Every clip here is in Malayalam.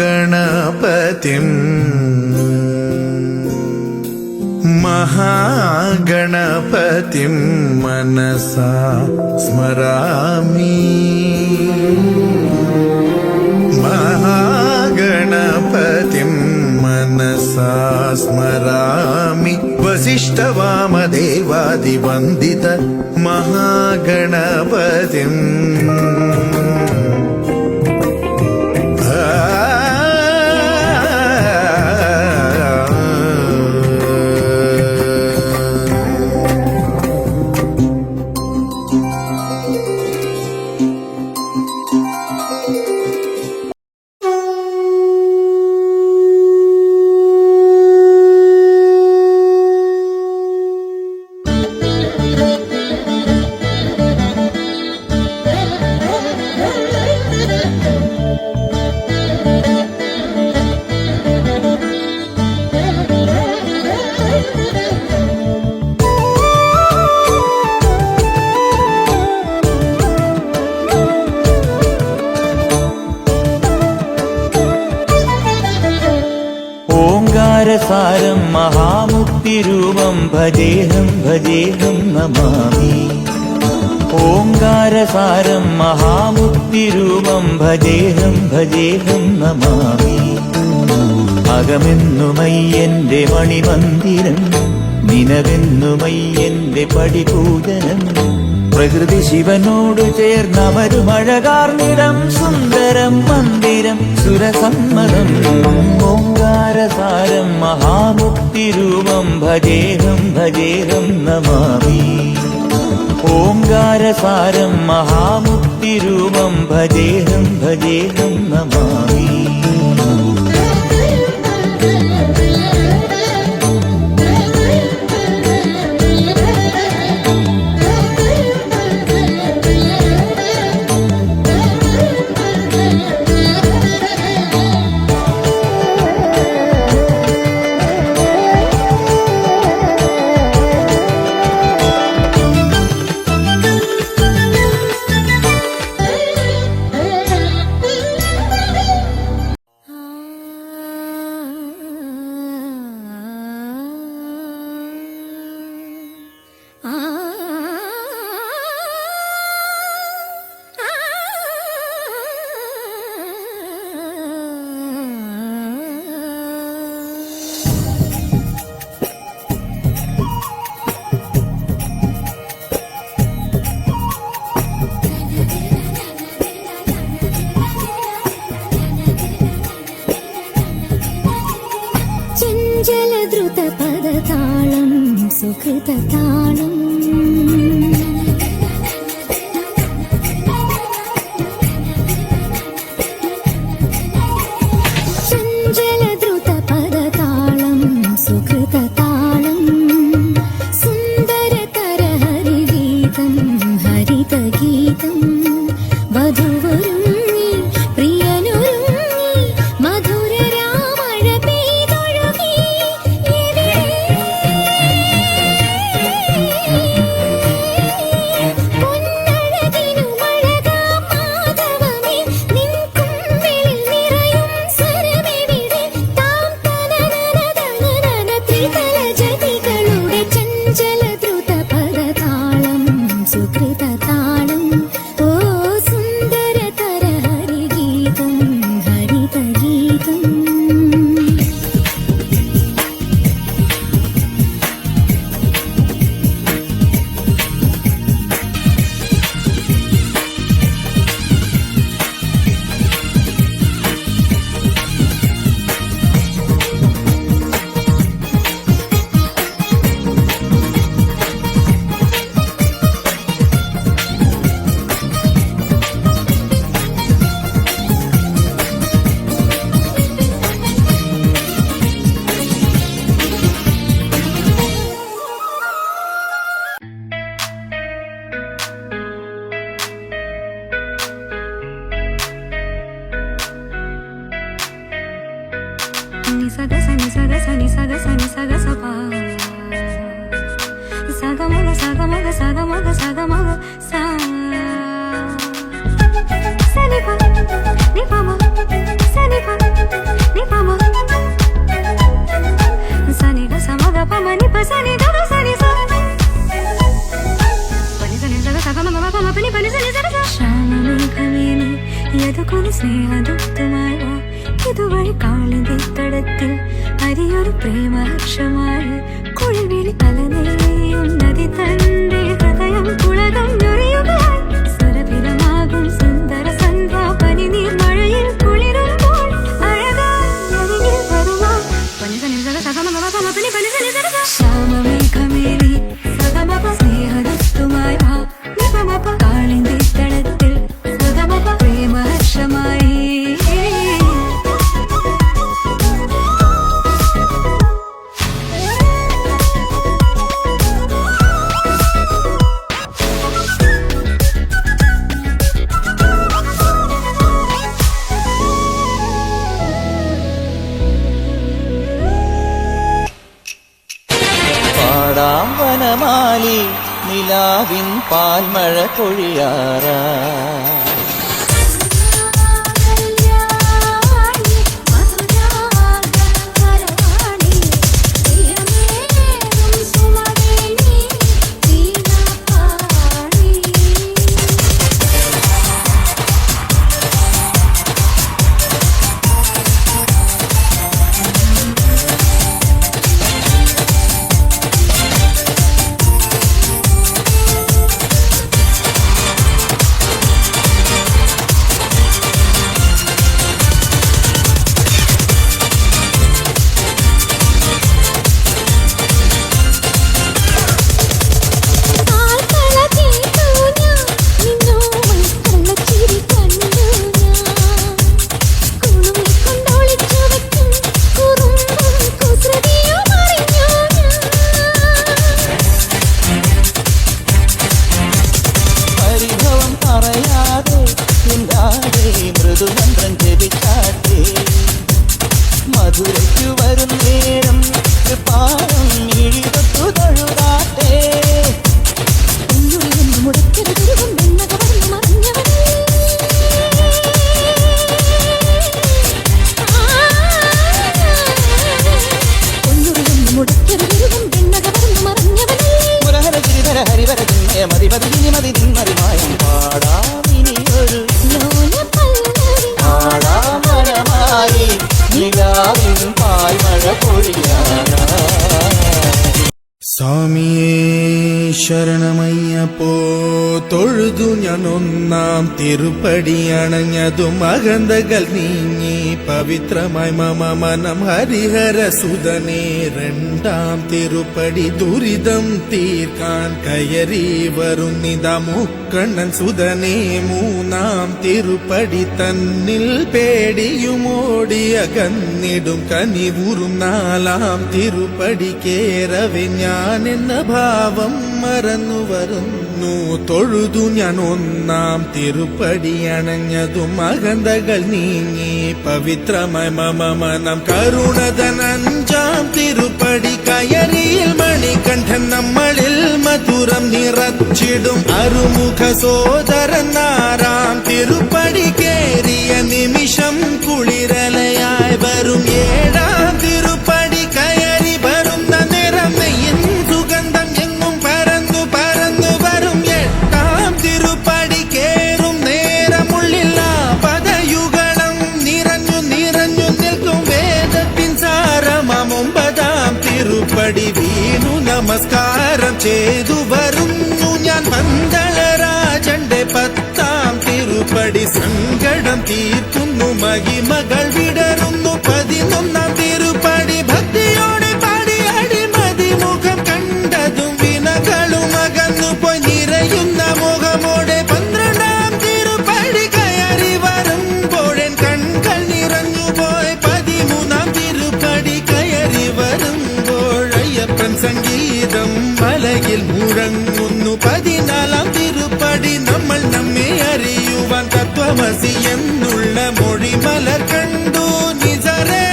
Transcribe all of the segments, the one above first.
महागणपतिं मनसा स्मरामि महागणपतिं मनसा स्मरामि वसिष्ठवामदेवादिवन्दित महागणपतिम् ओंकारसारं महामुक्तिरूपं भजेऽहं भजेऽहं नमामि ओंकारसारं महामुक्तिरूपं भजेऽहं भजेऽहं नमामि അകമെന്നുമയ്യന്റെ മണിമന്ദിരം നിനവെന്നുമയ്യന്റെ പടിപൂജനം പ്രകൃതി ശിവനോട് ചേർന്നമരുമഴകാർന്നിടം സുന്ദരം മന്ദിരം സുരസമ്മതം ഓംകാരസാരം മഹാമുക്തിരൂപം ഭജേഹം ഭജേഹം നമാമി ഓംകാരസാരം മഹാമുക്തിരൂപം ഭജേഹം ഭജേഹം നമാമി ജലദ്രുതപദതാളം സുകൃതതാളം ചഞ്ചലദ്രുതപദതാളം സുകൃതതാളം സുന്ദരതര ഹരിഗീതം ഹരിതഗീതം വധുവരുങ്ങി പ്രിയനുരുങ്ങി മധുര രാമഴ പെയ്തൊഴുകി പൊന്നഴകിനു മഴകാം മാധവമേ നിൻ കുമ്പിളിൽ നിറയും സ്വരമെവിടെ താം തനനനനനന ത്രിതല ജതികളുടെ ചഞ്ചല ദ്രുതപദതാളം സുകൃതതാളം ഓ സുന്ദരതര ഹരിഗീതം ഹരിതഗീതം Nisaga sa nisaga sa nisaga sa nisaga sa pa saga maga saga maga saga maga saga maga sa ni pa ma സ്നേഹദൂതുമായി വാ ഇതുവഴി കാളിന്റെ തടത്തിൽ അരിയൊരു പ്രേമഹർഷമായി കുളിവിളി തലനെയ്യും നദി തന്റെ ഹൃദയം കുളകം ഞൊറിയുകയായി സ്വരഭിരമാകും സുന്ദര സന്ധ്യ പനിനീർ മഴയിൽ കുളിരുമ്പോൾ അഴകായി അരികിൽ വരുവാ ശ്യാമമേഘമേറി സഗമപ സ്നേഹദൂതുമായി വാ നിപമപ കാളിന്റെ തടത്തിൽ സഗമപ പ്രേമഹർഷമായി പാടാം വനമാലി നിലാവിൻ പാൽമഴ പൊഴിയാറാ പരിഭവം പറയാതെ ചിന്താതെ മൃദുമന്ത്രം ജപിച്ചാട്ടെ മധുരയ്ക്കു വരും നേരം പാടം ഇഴിവത്തു തൊഴുതാട്ടെ മുരഹര ഗിരിധര ഹരിവര ചിന്മയ മതി മതി മതി നിന്മറിമായും പാടാമിനിയൊരു പാടാമരമായി നിലാവിൻ പാൽമഴ പൊഴിയാറാ സ്വാമിയേ ശരണമയ്യപ്പോ തൊഴുതു ഞാൻ ഒന്നാം തിരുപ്പടി അണഞ്ഞതും അകന്തകൾ നീങ്ങി പവിത്രമായി മമ മനം ഹരിഹര സുതനേ രണ്ടാം തിരുപ്പടി ദുരിതം തീർക്കാൻ കയറി വരുന്നിതാ മുക്കണ്ണൻ സുതനേ മൂന്നാം തിരുപ്പടി തന്നിൽ പേടിയുമോടി അകന്നിടും കനിവുറും നാലാം തിരുപ്പടി കേറവെ ഞാൻ എന്ന ഭാവം മറന്നു വരുന്നു തൊഴുതു ഞാൻ ഒന്നാം തിരുപ്പടി അണഞ്ഞതും അകന്തകൾ നീങ്ങി പവിത്രമായി മമ മനം കരുണതൻ അഞ്ചാം തിരുപ്പടി കയറിയിൽ മണികണ്ഠൻ നമ്മളിൽ മധുരം നിറച്ചിടും അരുമുഖ സോദരൻ ആറാം തിരുപ്പടി കേറിയ നിമിഷം കുളിരലയായി വരും ഏഴാം തിരുപ്പടി കയറി വരുന്ന നിറം നെയ്യിൻ സുഗന്ധം എങ്ങും പരന്നു പരന്നു വരും എട്ടാം തിരുപ്പടി കേറും നേരമുള്ളിൽ പദയുഗളം നിറഞ്ഞു നിറഞ്ഞു നിൽക്കും വേദത്തിൻ സാരമാം ഒമ്പതാം തിരുപ്പടി വീണു നമസ്കാരം ചെയ്തു വരുന്നു ഞാൻ പന്തളരാജന്റെ പത്താം തിരുപ്പടി സങ്കടം തീർക്കുന്നു മഹിമകൾ വിടരുന്നു പതിനൊന്നാം തിരുപ്പടി ഭക്തിയോടെ പാടി അടിമതി മുഖം കണ്ടതും വിനകളും അകന്നു പോയി നിറയുന്ന മുഖമോടെ പന്ത്രണ്ടാം തിരുപ്പടി കയറി വരുമ്പോഴൻ കൺകൾ നിറഞ്ഞു പോയി പതിമൂന്നാം തിരുപ്പടി കയറി വരുമ്പോഴയ്യപ്പൻ സംഗീതം മലയിൽ മുഴങ്ങുന്നു പതിനാലാം തിരുപ്പടി നമ്മൾ നമ്മെ അറിയുവാൻ തത്വമസി എന്നുള്ള മൊഴി മലർ കണ്ടു നിസരേ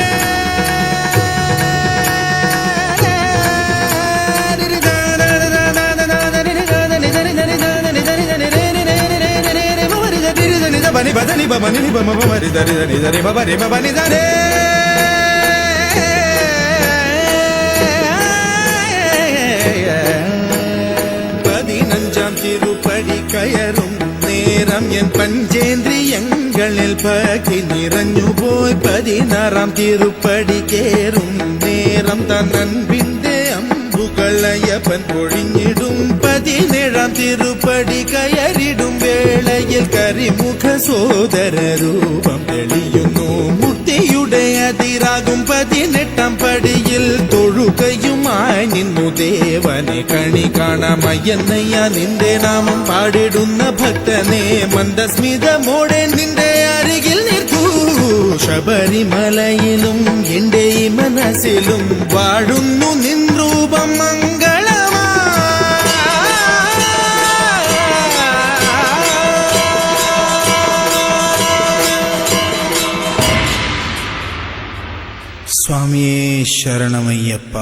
బని బదని బని బమ బరి దరి దరి దరి బరి బని దరే പതിനഞ്ചാം തിരുപ്പടി കയറും നേരം എൻ പഞ്ചേന്ദ്രിയങ്ങളിൽ ഭക്തി നിറഞ്ഞുപോയി 16 തിരുപ്പടി കേറും നേരം തന്നൻപിന്റെ അമ്പുകളയപ്പൻ പൊഴിഞ്ഞിടും 17 തിരുപ്പടി കയറിടും വേളയിൽ കരിമുഖ സോദര രൂപം തെളിയുന്നു മുക്തിയുടെ അതിരാകും 18 പടിയിൽ തൊഴുകയുമായി നിന്നു ദേവനെ കണി കാണാമയ്യന്നയ്യ നിന്റെ നാമം പാടിടുന്ന ഭക്തനെ മന്ദസ്മിതമോടെ നിന്റെ അരികിൽ നിൽക്കൂ ശബരിമലയിലും എന്റെ ഈ മനസ്സിലും വാഴുന്നു നിൻ രൂപം മംഗളമാ സ്വാമിയേ ശരണമയ്യപ്പ.